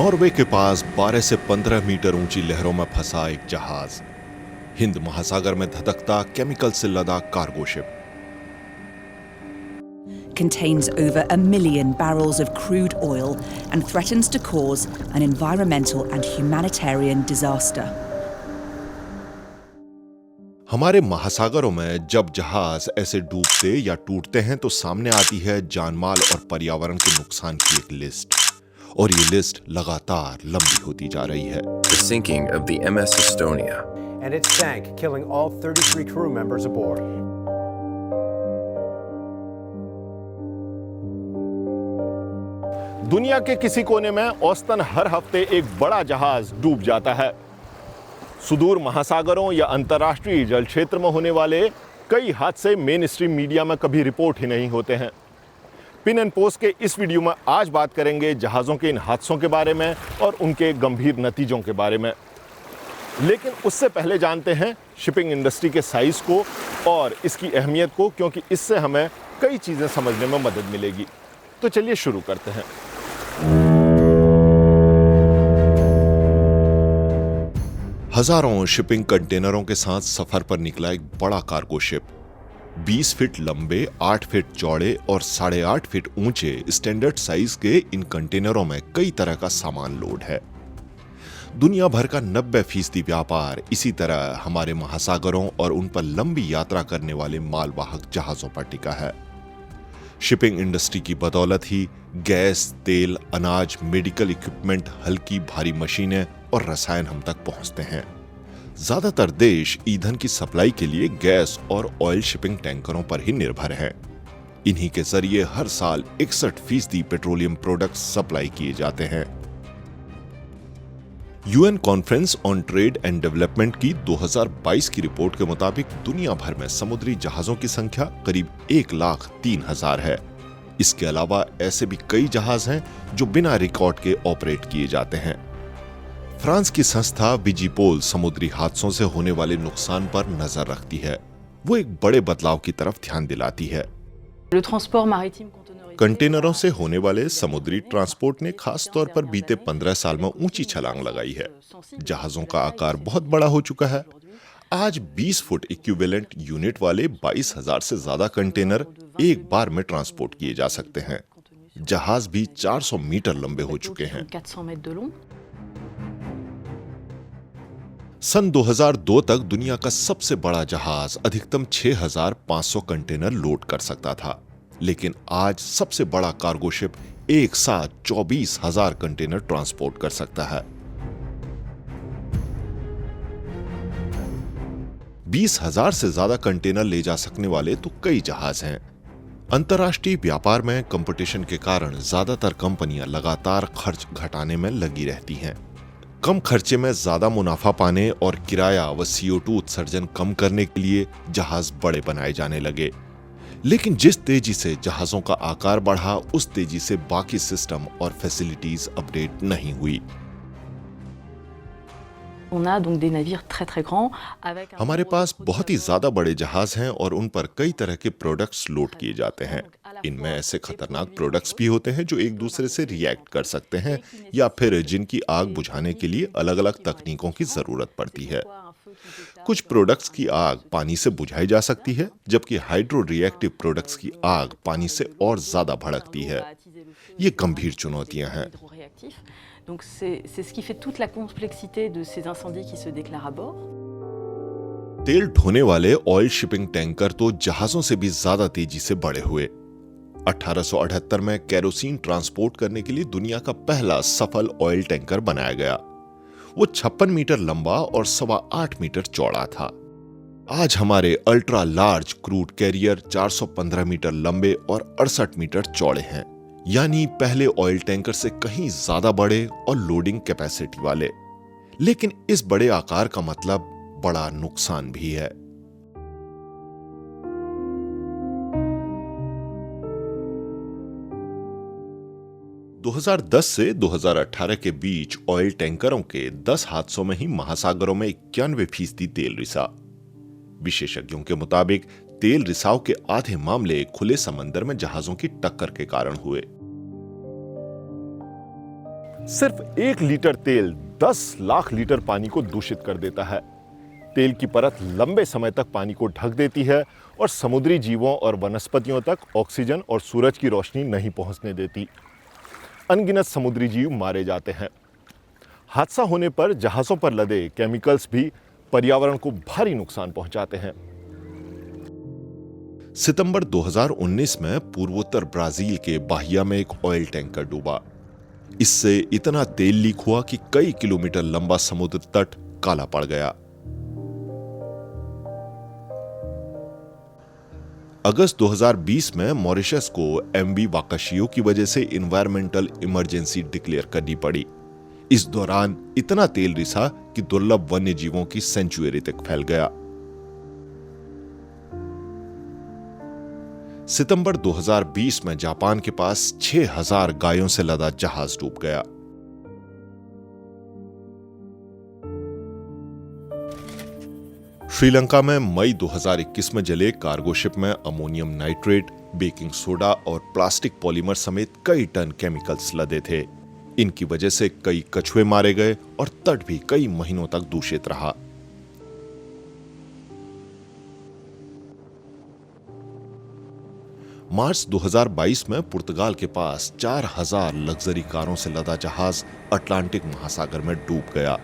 Norway के पास 12 से 15 metre ऊंची लहरों में फंसा एक जहाज, हिंद महासागर में धधकता केमिकल से लदा cargo ship. Contains over 1 million barrels of crude oil and threatens to cause an environmental and humanitarian disaster. हमारे महासागरों में जब जहाज ऐसे डूबते या टूटते हैं तो सामने आती है जानमाल और पर्यावरण के नुकसान की एक लिस्ट, और ये लिस्ट लगातार लंबी होती जा रही है। The sinking of the MS Estonia. And it sank, killing all 33 crew members aboard. दुनिया के किसी कोने में औसतन हर हफ्ते एक बड़ा जहाज डूब जाता है। सुदूर महासागरों या अंतर्राष्ट्रीय जल क्षेत्र में होने वाले कई हादसे मेन स्ट्रीम मीडिया में कभी रिपोर्ट ही नहीं होते हैं। पिन एंड पोस्ट के इस वीडियो में आज बात करेंगे जहाज़ों के इन हादसों के बारे में और उनके गंभीर नतीजों के बारे में। लेकिन उससे पहले जानते हैं शिपिंग इंडस्ट्री के साइज को और इसकी अहमियत को, क्योंकि इससे हमें कई चीज़ें समझने में मदद मिलेगी। तो चलिए शुरू करते हैं। हजारों शिपिंग कंटेनरों के साथ सफर पर निकला एक बड़ा कार्गो शिप, 20 फीट लंबे, 8 फीट चौड़े और 8.5 फीट ऊंचे स्टैंडर्ड साइज के इन कंटेनरों में कई तरह का सामान लोड है। दुनिया भर का 90% व्यापार इसी तरह हमारे महासागरों और उन पर लंबी यात्रा करने वाले मालवाहक जहाजों पर टिका है। शिपिंग इंडस्ट्री की बदौलत ही गैस, तेल, अनाज, मेडिकल इक्विपमेंट, हल्की भारी मशीनें और रसायन हम तक पहुंचते हैं। ज्यादातर देश ईंधन की सप्लाई के लिए गैस और ऑयल शिपिंग टैंकरों पर ही निर्भर हैं। इन्हीं के जरिए हर साल 61% पेट्रोलियम प्रोडक्ट्स सप्लाई किए जाते हैं। UN conference on trade and development की 2022 की रिपोर्ट के मुताबिक दुनिया भर में समुद्री जहाजों की संख्या करीब 1,03,000 है। इसके अलावा ऐसे भी कई जहाज हैं जो बिना रिकॉर्ड के ऑपरेट किए जाते हैं। फ्रांस की संस्था विजीपोल समुद्री हादसों से होने वाले नुकसान पर नजर रखती है। वो एक बड़े बदलाव की तरफ ध्यान दिलाती है। कंटेनरों से होने वाले समुद्री ट्रांसपोर्ट ने खास तौर पर बीते 15 साल में ऊंची छलांग लगाई है। जहाजों का आकार बहुत बड़ा हो चुका है। आज 20 फुट इक्विवेलेंट यूनिट वाले 22,000 से ज्यादा कंटेनर एक बार में ट्रांसपोर्ट किए जा सकते हैं। जहाज भी 400 मीटर लंबे हो चुके हैं। सन 2002 तक दुनिया का सबसे बड़ा जहाज अधिकतम 6,500 कंटेनर लोड कर सकता था, लेकिन आज सबसे बड़ा कार्गो शिप एक साथ 24,000 कंटेनर ट्रांसपोर्ट कर सकता है। 20,000 से ज्यादा कंटेनर ले जा सकने वाले तो कई जहाज हैं। अंतर्राष्ट्रीय व्यापार में कंपटीशन के कारण ज्यादातर कंपनियां लगातार खर्च घटाने में लगी रहती हैं। कम खर्चे में ज्यादा मुनाफा पाने और किराया व CO2 उत्सर्जन कम करने के लिए जहाज बड़े बनाए जाने लगे। लेकिन जिस तेजी से जहाजों का आकार बढ़ा, उस तेजी से बाकी सिस्टम और फैसिलिटीज अपडेट नहीं हुई। हमारे पास बहुत ही ज्यादा बड़े जहाज हैं और उन पर कई तरह के प्रोडक्ट्स लोड किए जाते हैं। इनमें ऐसे खतरनाक प्रोडक्ट्स भी होते हैं जो एक दूसरे से रिएक्ट कर सकते हैं या फिर जिनकी आग बुझाने के लिए अलग अलग तकनीकों की जरूरत पड़ती है। कुछ प्रोडक्ट्स की आग पानी से बुझाई जा सकती है, जबकि हाइड्रो रिएक्टिव प्रोडक्ट्स की आग पानी से और ज्यादा भड़कती है। ये गंभीर चुनौतियां हैं। तेल ढोने वाले ऑयल शिपिंग टैंकर तो जहाजों से भी ज्यादा तेजी से बड़े हुए। 1878 में केरोसिन ट्रांसपोर्ट करने के लिए दुनिया का पहला सफल ऑयल टैंकर बनाया गया। वो 56 मीटर लंबा और 8.25 मीटर चौड़ा था। आज हमारे ultra large crude carrier 415 metre लंबे और 68 मीटर चौड़े हैं, यानी पहले ऑयल टैंकर से कहीं ज्यादा बड़े और लोडिंग कैपेसिटी वाले। लेकिन इस बड़े आकार का मतलब बड़ा नुकसान भी है। - 2010 से 2018 के बीच ऑयल टैंकरों के 10 हादसों में ही महासागरों में 91% तेल रिसा। विशेषज्ञों के मुताबिक तेल रिसाव के आधे मामले खुले समंदर में जहाजों की टक्कर के कारण हुए। सिर्फ 1 लीटर तेल 10 लाख लीटर पानी को दूषित कर देता है। तेल की परत लंबे समय तक पानी को ढक देती है और समुद्री जीवों और वनस्पतियों तक ऑक्सीजन और सूरज की रोशनी नहीं पहुंचने देती। अनगिनत समुद्री जीव मारे जाते हैं। हादसा होने पर जहाजों पर लदे केमिकल्स भी पर्यावरण को भारी नुकसान पहुंचाते हैं। सितंबर 2019 में पूर्वोत्तर ब्राजील के बाहिया में एक ऑयल टैंकर डूबा। इससे इतना तेल लीक हुआ कि कई किलोमीटर लंबा समुद्र तट काला पड़ गया। अगस्त 2020 में मॉरिशस को एमवी वाकाशियो की वजह से इन्वायरमेंटल इमरजेंसी डिक्लेयर करनी पड़ी। इस दौरान इतना तेल रिसा कि दुर्लभ वन्य जीवों की सेंचुरी तक फैल गया। सितंबर 2020 में जापान के पास 6000 गायों से लदा जहाज डूब गया। श्रीलंका में मई 2021 में जले कार्गो शिप में अमोनियम नाइट्रेट, बेकिंग सोडा और प्लास्टिक पॉलीमर समेत कई टन केमिकल्स लदे थे। इनकी वजह से कई कछुए मारे गए और तट भी कई महीनों तक दूषित रहा। मार्च 2022 में पुर्तगाल के पास 4000 लग्जरी कारों से लदा जहाज अटलांटिक महासागर में डूब गया।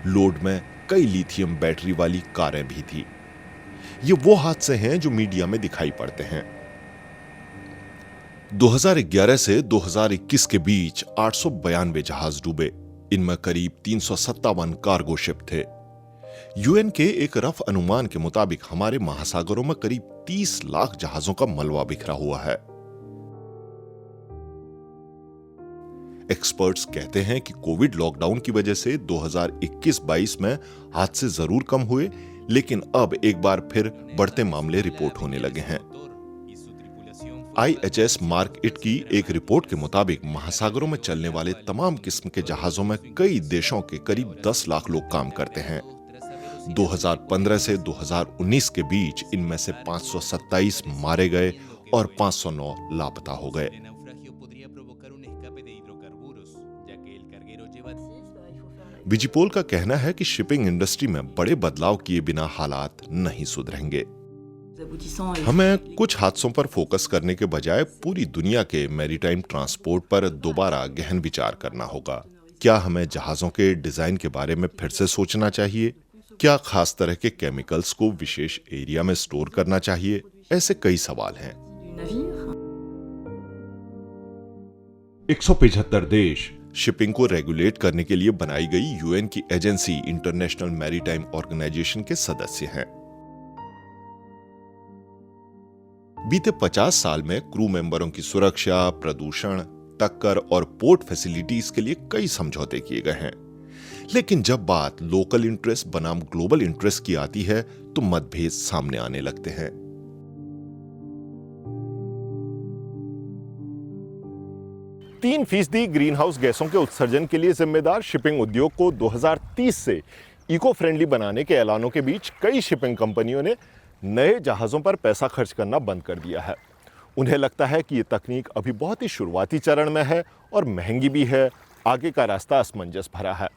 लोड में कई लिथियम बैटरी वाली कारें भी थी। ये वो हादसे हैं जो मीडिया में दिखाई पड़ते हैं। 2011 से 2021 के बीच 892 जहाज डूबे। इनमें करीब 357 कार्गो शिप थे। यूएन के एक रफ अनुमान के मुताबिक हमारे महासागरों में करीब 30 लाख जहाजों का मलबा बिखरा हुआ है। एक्सपर्ट्स कहते हैं कि कोविड लॉकडाउन की वजह से 2021-22 में हादसे जरूर कम हुए, लेकिन अब एक बार फिर बढ़ते मामले रिपोर्ट होने लगे हैं। IHS मार्क इट की एक रिपोर्ट के मुताबिक महासागरों में चलने वाले तमाम किस्म के जहाजों में कई देशों के करीब 10 लाख लोग काम करते हैं। 2015 से 2019 के बीच इनमें से 527 मारे गए और 509 लापता हो गए। विजिपोल का कहना है कि शिपिंग इंडस्ट्री में बड़े बदलाव किए बिना हालात नहीं सुधरेंगे। हमें कुछ हादसों पर फोकस करने के बजाय पूरी दुनिया के मैरीटाइम ट्रांसपोर्ट पर दोबारा गहन विचार करना होगा। क्या हमें जहाजों के डिजाइन के बारे में फिर से सोचना चाहिए? क्या खास तरह के केमिकल्स को विशेष एरिया में स्टोर करना चाहिए? ऐसे कई सवाल हैं। 175 देश शिपिंग को रेगुलेट करने के लिए बनाई गई यूएन की एजेंसी इंटरनेशनल मैरीटाइम ऑर्गेनाइजेशन के सदस्य हैं। बीते 50 साल में क्रू मेंबरों की सुरक्षा, प्रदूषण, टक्कर और पोर्ट फैसिलिटीज के लिए कई समझौते किए गए हैं। लेकिन जब बात लोकल इंटरेस्ट बनाम ग्लोबल इंटरेस्ट की आती है तो मतभेद सामने आने लगते हैं। 3% ग्रीन हाउस गैसों के उत्सर्जन के लिए जिम्मेदार शिपिंग उद्योग को 2030 से इको फ्रेंडली बनाने के ऐलानों के बीच कई शिपिंग कंपनियों ने नए जहाजों पर पैसा खर्च करना बंद कर दिया है। उन्हें लगता है कि ये तकनीक अभी बहुत ही शुरुआती चरण में है और महंगी भी है। आगे का रास्ता असमंजस भरा है।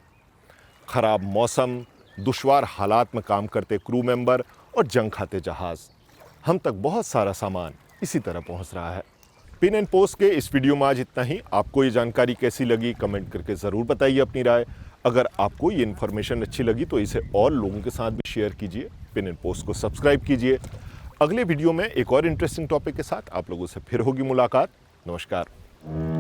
खराब मौसम, दुश्वार हालात में काम करते क्रू मेंबर और जंग खाते जहाज, हम तक बहुत सारा सामान इसी तरह पहुंच रहा है। पिन एंड पोस्ट के इस वीडियो में आज इतना ही। आपको ये जानकारी कैसी लगी कमेंट करके ज़रूर बताइए अपनी राय। अगर आपको ये इन्फॉर्मेशन अच्छी लगी तो इसे और लोगों के साथ भी शेयर कीजिए। पिन एंड पोस्ट को सब्सक्राइब कीजिए। अगले वीडियो में एक और इंटरेस्टिंग टॉपिक के साथ आप लोगों से फिर होगी मुलाकात। नमस्कार।